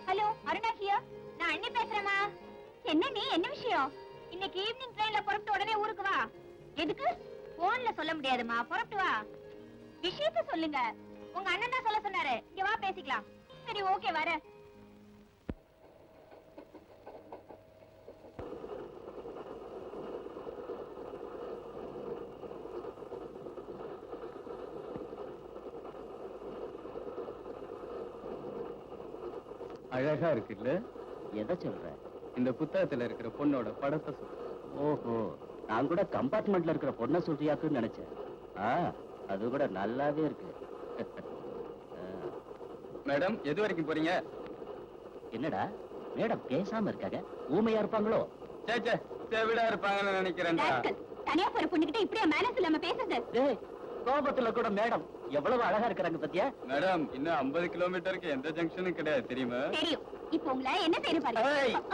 Hello Aruna here. நான் அண்ணி பேசுறேமா. என்ன நீ என்ன விஷயம்? இன்னைக்கு ஈவினிங் ட்ரெயின்ல புறப்பட்டு உடனே ஊருக்கு வா. எதுக்கு? போன்ல சொல்ல முடியாதுமா, புறப்பட்டு வா. விஷயத்தை சொல்லுங்க. உங்க அண்ணன் தான் சொல்ல சொன்னாரு. இங்க வா பேசிக்கலாம். சரி ஓகே வர. அழகா இருக்குல்ல? எதை சொல்ற? இந்த புத்தகத்துல இருக்கிற பொண்ணோட படத்தை சொல்ற. ஓஹோ, நான் கூட கம்பார்ட்மெண்ட்ல இருக்கிற பொண்ணை சொல்றியாக்குன்னு நினைச்சேன். அது கூட நல்லாவே இருக்கு. மேடம், எது வரைக்கும் போறீங்க? என்னடா மேடம் பேசாம இருக்காங்க? ஊமையா இருப்பாங்களோ? சேச்சே, செவிடா இருப்பாங்கன்னு நினைக்கிறேன். தனியா போற பொண்ணுகிட்ட இப்படியா மேனஸ் இல்லாம பேசுறது? கோபத்துல கூட மேடம் எவ்வளவு அழகா இருக்கிறாங்க பத்தியா? மேடம், இன்னும் 50 கிலோமீட்டருக்கு எந்த ஜங்ஷனும் கிடையாது தெரியுமா? தெரியும். இப்போ உங்களை என்ன செய்ய பாருங்க.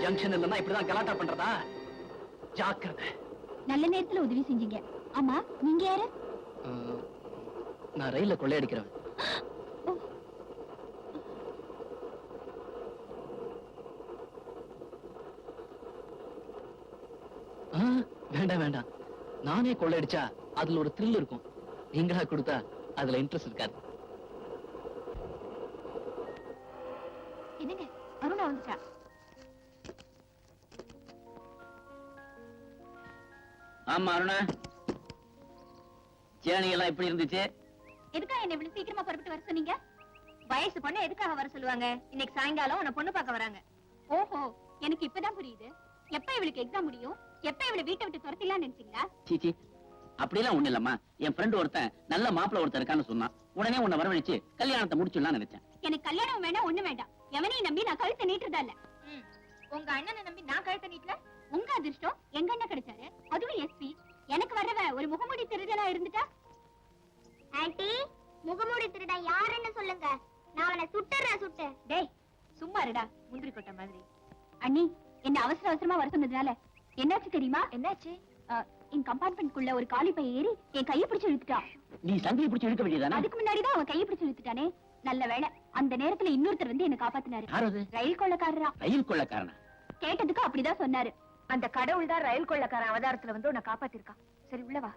ஜங்ஷன் இல்லன்னா இப்படிதான் கலாட்டா பண்றதா? ஜாக்கிரதை. நல்ல நேரத்துல உதவி செஞ்சீங்க. ஆமா, நீங்க யாரு? நான் ரயில்ல கொள்ளையடிக்கிறேன். வேண்டாம் வேண்டாம், நானே கொள்ளையடிச்சா அதுல ஒரு த்ரில் இருக்கும். நீங்களா கொடுத்தா அதுல இன்ட்ரெஸ்ட் இருக்காது. என்னங்க, அருணா வந்துச்சா? ஆமா அருணா, ஜேர்னி எல்லாம் எப்படி இருந்துச்சு? எதுக்காக என்ன இவ்வளவு சீக்கிரமா புறப்பட்டு வர சொன்னீங்க? வயசு பொண்ணு எதுக்காக வர சொல்லுவாங்க? இன்னைக்கு சாயங்காலம் உன்னை பொண்ணு பார்க்க வராங்க. ஓஹோ, எனக்கு இப்பதான் புரியுது. எப்ப இவளுக்கு எக்ஸாம் முடியும்? எப்ப இவளை வீட்டை விட்டு துரத்திலாம் நினைச்சீங்களா? சீச்சி, அப்படிலாம் ஒண்ணு இல்லம்மா. என் ஃப்ரெண்ட் ஒருத்தன் நல்ல மாப்பிள்ள ஒருத்தர் இருக்கான்னு சொன்னான். உடனே உன்னை வரவழைச்சு கல்யாணத்தை முடிச்சுடலாம் நினைச்சேன். எனக்கு கல்யாணம் வேணா ஒண்ணு வேண்டாம். எவனையும் நம்பி நான் கழுத்தை நீட்டுறதா இல்ல. உங்க அண்ணனை நம்பி நான் கழுத்தை நீட்டல. உங்க அதிர்ஷ்டம் எங்க அண்ணன் கிடைச்சாரு, அதுவும் எஸ்பி. எனக்கு வர்றவ ஒரு முகமூடி திருடனா இருந்துட்டா. ஆன்ட்டி, முகமூடி திருடா யாருன்னு சொல்லுங்க, நான் அவனை சுட்டுறேன். சுட்டு டேய், சும்மா இருடா, முந்திரி கொட்ட மாதிரி. அண்ணி, என்ன அவசர அவசரமா வர சொன்னதுனால என்னாச்சு தெரியுமா? என்னாச்சு? என் கம்பார்ட்மெண்ட்குள்ள ஒரு காலி பைய ஏறி என் கையை பிடிச்சு இழுத்துட்டான். நீ சங்கிலி பிடிச்சு இழுக்க வேண்டியதானே? அதுக்கு முன்னாடிதான் அவன் கையை பிடிச்சு இழுத்துட்டானே. நல்ல வேளை, அந்த நேரத்துல இன்னொருத்தர் வந்து என்ன காப்பாத்தினாரு. ரயில் கொள்ளக்காரரா. ரயில் கொள்ளக்காரனா? கேட்டதுக்கு அப்படிதான் சொன்னாரு. அந்த கடவுள் தான் ரயில் கொள்ளக்காரன் அவதாரத்துல வந்து உன்னை காப்பாத்திருக்கான். சரி உள்ள வா.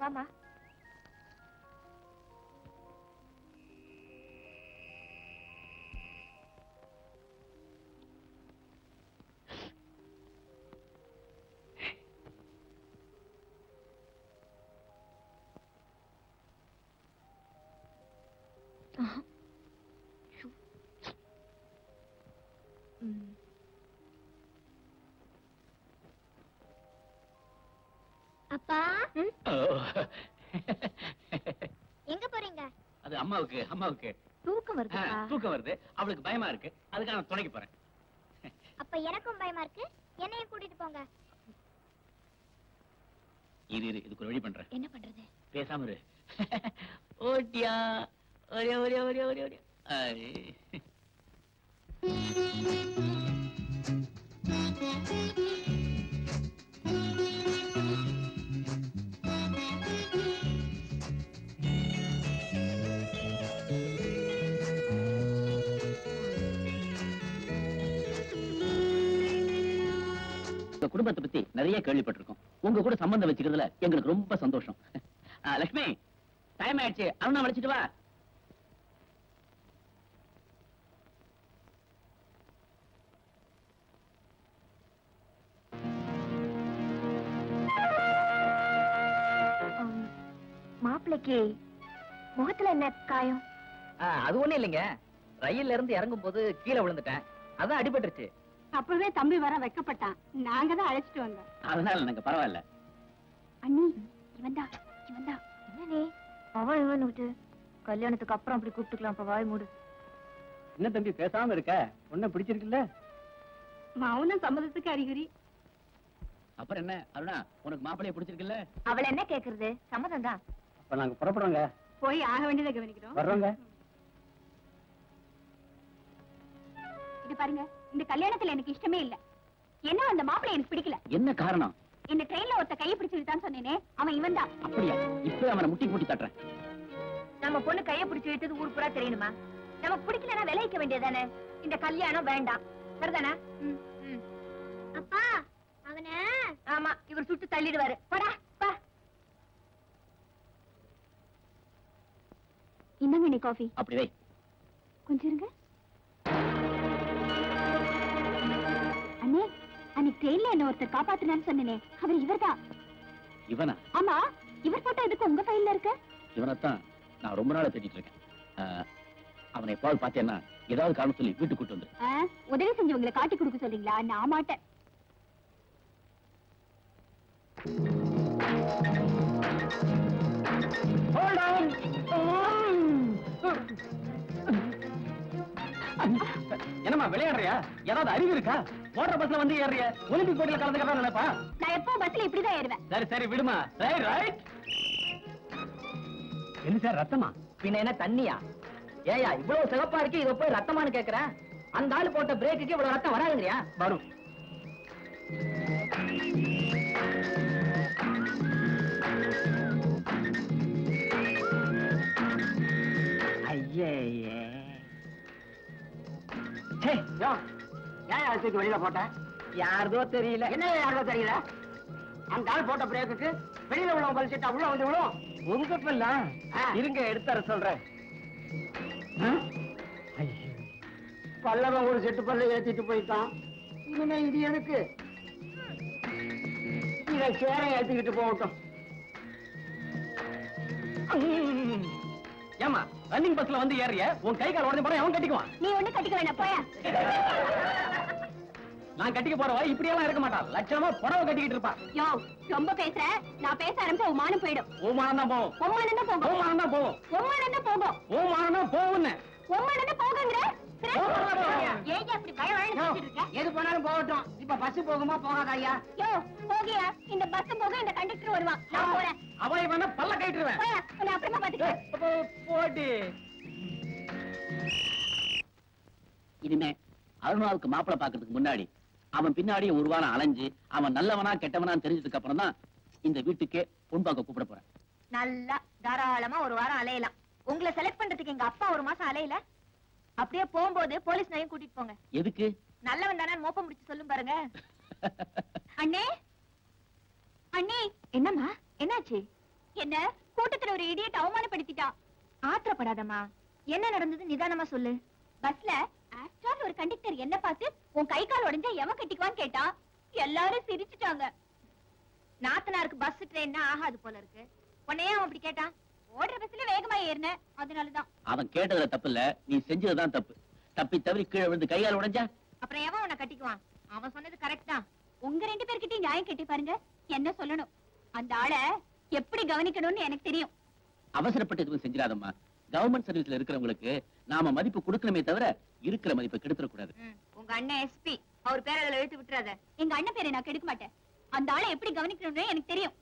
வாமா. அப்பா, எங்க போறீங்க? அது அம்மாவுக்கு தூக்கம் வருது. தூக்கம் வருது, அவளுக்கு பயமா இருக்கு. அதுக்காக நான் துணைக்கு போறேன். அப்ப எனக்கும் பயமா இருக்கு, என்னையும் கூட்டிட்டு போங்க. இதுக்கு ஒரு வழி பண்றேன். என்ன பண்றது? பேசாம இரு. ஓட்டியா ஒரே ஒரே ஒரே ஒரே ஒரே. குடும்பத்தை பத்தி நிறைய கேள்விப்பட்டிருக்கோம். உங்க கூட சம்பந்தம் வச்சுக்கிறதுல எங்களுக்கு ரொம்ப சந்தோஷம். லட்சுமி, டைம் ஆயிடுச்சு, அருணா வளைச்சிட்டு வா. மாப்பிளைக்கு முகத்துல என்ன காயம்? அது ஒண்ணு இல்லைங்க, ரயில்ல இருந்து இறங்கும் போது கீழே விழுந்துட்டேன், அதான் அடிபட்டுருச்சு. அப்பவே தம்பி வர வைக்கப்பட்டான், நாங்க தான் அழைச்சிட்டு வந்தோம். அதனால நாங்க பரவாயில்ல. அண்ணி, இவன்தா என்னனே அவன் இவன் விட்டு கல்யாணத்துக்கு அப்புறம் அப்படி கூப்பிட்டுக்கலாம். அப்ப வாய் மூடு. என்ன தம்பி பேசாம இருக்க? உன்ன பிடிச்சிருக்குல்ல? மௌனம் சம்மதத்துக்கு அறிகுறி. அப்புறம் என்ன அருணா, உனக்கு மாப்பிளைய பிடிச்சிருக்குல்ல? அவள என்ன கேக்குறது, சம்மதம் தான். அப்ப நாங்க புறப்படுறோங்க. போய் ஆக வேண்டியதை கவனிக்கிறோம். வர்றோங்க. இது பாருங்க, இந்த கல்யாணத்துல எனக்கு இஷ்டமே இல்ல. என்ன அந்த மாப்பிள்ளை எனக்கு பிடிக்கல. என்ன காரணம்? இந்த ட்ரெயின்ல ஒருத்த கையை பிடிச்சிருக்கான்னு சொன்னேனே, அவன் இவன் தான். அப்படியா? இப்ப அவனை முட்டி முட்டி தட்டுறேன். நம்ம பொண்ணு கையை பிடிச்சு இழுத்தது ஊர் பூரா தெரியணுமா? நமக்கு பிடிக்கலன்னா விளைவிக்க வேண்டியதானே. இந்த கல்யாணம் வேண்டாம், சரிதானே? அப்பா அவன ஆமா, இவர் சுட்டு தள்ளிடுவாரு. போடா பா. இன்னங்க நீ காஃபி. அப்படி வை. கொஞ்சம் இருங்க அண்ணே. அன்னைக்கு ட்ரெயின்ல என்ன ஒருத்தர் காப்பாத்துனான்னு சொன்னேனே, அவர் இவர்தான். இவனா? ஆமா, இவர் போட்டோ எதுக்கு உங்க கையில இருக்கு? இவனைத்தான் நான் ரொம்ப நாளா தேடிட்டு இருக்கேன். அவனை எப்பாவது பார்த்தேன்னா ஏதாவது காரணம் சொல்லி வீட்டுக்கு கூட்டு வந்து. உதவி செஞ்சவங்களை காட்டி கொடுக்க சொல்றீங்களா? நான் மாட்டேன். என்னம்மா விளையாடுறியா? ஏதாவது அறிவு இருக்கா? மோட்டார் பஸ்ல வந்து ஏறிய ஒலிம்பிக் போட்டியில கலந்துக்கிறதா நினைப்பா? நான் எப்போ பஸ்ல இப்படிதான் ஏறுவேன். சரி சரி விடுமா. Right right. என்ன சார் ரத்தமா? பின்ன என்ன தண்ணியா? ஏயா இவ்வளவு சிவப்பா இருக்கு, இத போய் ரத்தமானு கேக்குறேன்? அந்த ஆளு போட்ட பிரேக்குக்கு இவ்வளவு ரத்தம் வராதுங்கறியா? வரும். ஐயே ஏன் வெளியில போட்ட? யாரதோ தெரியல. என்ன யாரோ தெரியல? அந்த ஆள் போட்ட பிரேக்குக்கு வெளியில உள்ள பலிச்சிட்டா உள்ள வந்து விழும். உங்க பிள்ளை இருங்க, எடுத்தார சொல்றேன். பல்லவன் ஒரு செட்டு பல்ல ஏத்திட்டு போயிட்டான். இனிமே இது எதுக்கு? இத சேர ஏத்திக்கிட்டு போகட்டும். ஏமா ரன்னிங் பஸ்ல வந்து ஏறிய உன் கை கால் உடஞ்ச போற அவன் கட்டிக்குவான். நீ ஒண்ணு கட்டிக்க வேணாம், போயா. நான் கட்டிக்க போறவ இப்படியெல்லாம் இருக்க மாட்டான். லட்சணமா புடவை கட்டிக்கிட்டு இருப்பா. யோ, ரொம்ப பேசுற. நான் பேச ஆரம்பிச்சா உன் மானம் போயிடும். ஓமானம் தான் போகும். உம்மானம் தான் போகும். ஓமானம் தான் போகும். உம்மானம் தான் போகும். ஓமானம் தான் போகும்னு. உம்மானம் தான் போகுங்கற. ஏன் அப்படி பய வயல பேசிட்டு இருக்க? எது போனாலும் போகட்டும். இப்ப பஸ் போகுமா போகாதா ஐயா? யோ, போகியா. இந்த பஸ் போக இந்த கண்டக்டர் வருவான். நான் போறேன். அவளை வேணா பல்ல கட்டிடுவேன். போயா, நான் அப்புறமா பாத்துக்கிறேன். போடி. இனிமே அருணாவுக்கு மாப்பிளை பாக்குறதுக்கு முன்னாடி அவன் பின்னாடியே ஒரு வாரம் அலைஞ்சு அவன் நல்லவனா கெட்டவனா தெரிஞ்சதுக்கு அப்புறம் தான் இந்த வீட்டுக்கே பொன் பார்க்க கூப்பிட போறேன். நல்லா தாராளமா ஒரு வாரம் அலையலாம். உங்களை செலக்ட் பண்றதுக்கு எங்க அப்பா ஒரு மாசம் அலையல. அப்படியே போகும்போது போலீஸ் நாயும் கூட்டிட்டு போங்க. எதுக்கு? நல்லவன் தானே மோப்பம் முடிச்சு சொல்லும் பாருங்க. அண்ணே, அண்ணே. என்னம்மா, என்னாச்சு? என்ன கூட்டத்துல ஒரு இடியட் அவமானப்படுத்திட்டான். ஆத்திரப்படாதம்மா, என்ன நடந்தது நிதானமா சொல்லு. பஸ்ல ஆக்சுவல் ஒரு கண்டக்டர் என்ன பார்த்து உன் கை கால் உடைஞ்சா எவன் கட்டிக்குவான்னு கேட்டா எல்லாரும் சிரிச்சுட்டாங்க. நாத்தனாருக்கு பஸ் ட்ரெயின்னா ஆகாது போல இருக்கு. உன்னையே அவன் அப்படி கேட்டான். ஓடுற பஸ்ல வேகமா ஏறின, அதனாலதான். அவன் கேட்டதுல தப்பு இல்ல, நீ செஞ்சதுதான் தப்பு. தப்பி தவறி கீழே விழுந்து கையால் உடைஞ்சா அப்புறம் எவன் உன்னை கட்டிக்குவான்? அவன் சொன்னது கரெக்ட் தான். உங்க ரெண்டு பேர்கிட்டயும் நியாயம் கேட்டி பாருங்க. என்ன சொல்லணும்? அந்த ஆளை எப்படி கவனிக்கணும்னு எனக்கு தெரியும். அவசரப்பட்டு எதுவும் செஞ்சிடாதம்மா. கவர்மெண்ட் சர்வீஸ்ல இருக்கிறவங்களுக்கு நாம மதிப்பு கொடுக்கணுமே தவிர இருக்கிற மதிப்பை கெடுத்துடக்கூடாது. உங்க அண்ணன் எஸ்பி, அவர் பேரை அதுல எழுத்து விட்டுறாத. எங்க அண்ணன் பேரை நான் கெடுக்க மாட்டேன். அந்த ஆளை எப்படி கவனிக்கணும்னு எனக்கு தெரியும்.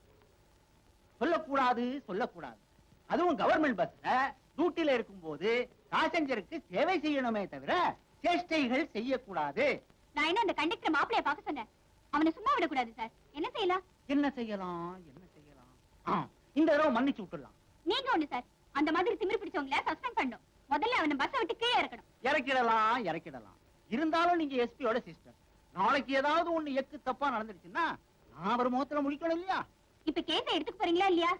சொல்லக்கூடாது சொல்லக்கூடாது. அதுவும் கவர்மெண்ட் பஸ்ல டியூட்டில இருக்கும்போது பாசஞ்சருக்கு சேவை செய்யணுமே தவிர சேஷ்டைகள் செய்யக்கூடாது. நான் என்ன அந்த கண்டக்டர் மாப்பிளைய பார்க்க சொன்னேன். அவனை சும்மா விடக்கூடாது சார். என்ன செய்யலாம்? என்ன செய்யலாம் என்ன செய்யலாம்? இந்த தடவை மன்னிச்சு விட்டுடலாம். நீங்க ஒண்ணு சார், அந்த மாதிரி திமிர் பிடிச்சவங்கள சஸ்பெண்ட் பண்ணணும். முதல்ல அவனை பஸ்ஸை விட்டு கீழே இறக்கணும். இறக்கிடலாம். இருந்தாலும் நீங்க எஸ்பியோட சிஸ்டர். நாளைக்கு ஏதாவது ஒண்ணு எக்கு தப்பா நடந்துருச்சுன்னா நான் அவர் முகத்துல முடிக்கணும் இல்லையா? இப்ப கேஸ எடுத்துக்க போறீங்களா இல்லையா?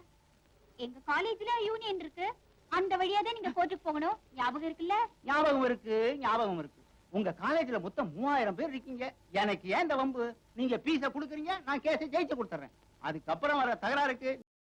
எங்க காலேஜ்ல யூனியன் இருக்கு, அந்த வழியா தான் நீங்க கோர்ட்டுக்கு போகணும். ஞாபகம் இருக்குல்ல? ஞாபகம் இருக்கு, ஞாபகம் இருக்கு. உங்க காலேஜ்ல மொத்தம் 3000 பேர் இருக்கீங்க. எனக்கு ஏன் இந்த வம்பு? நீங்க பீஸ குடுக்குறீங்க, நான் கேஸை ஜெயிச்சு கொடுத்துறேன். அதுக்கப்புறம் வர தகராறுக்கு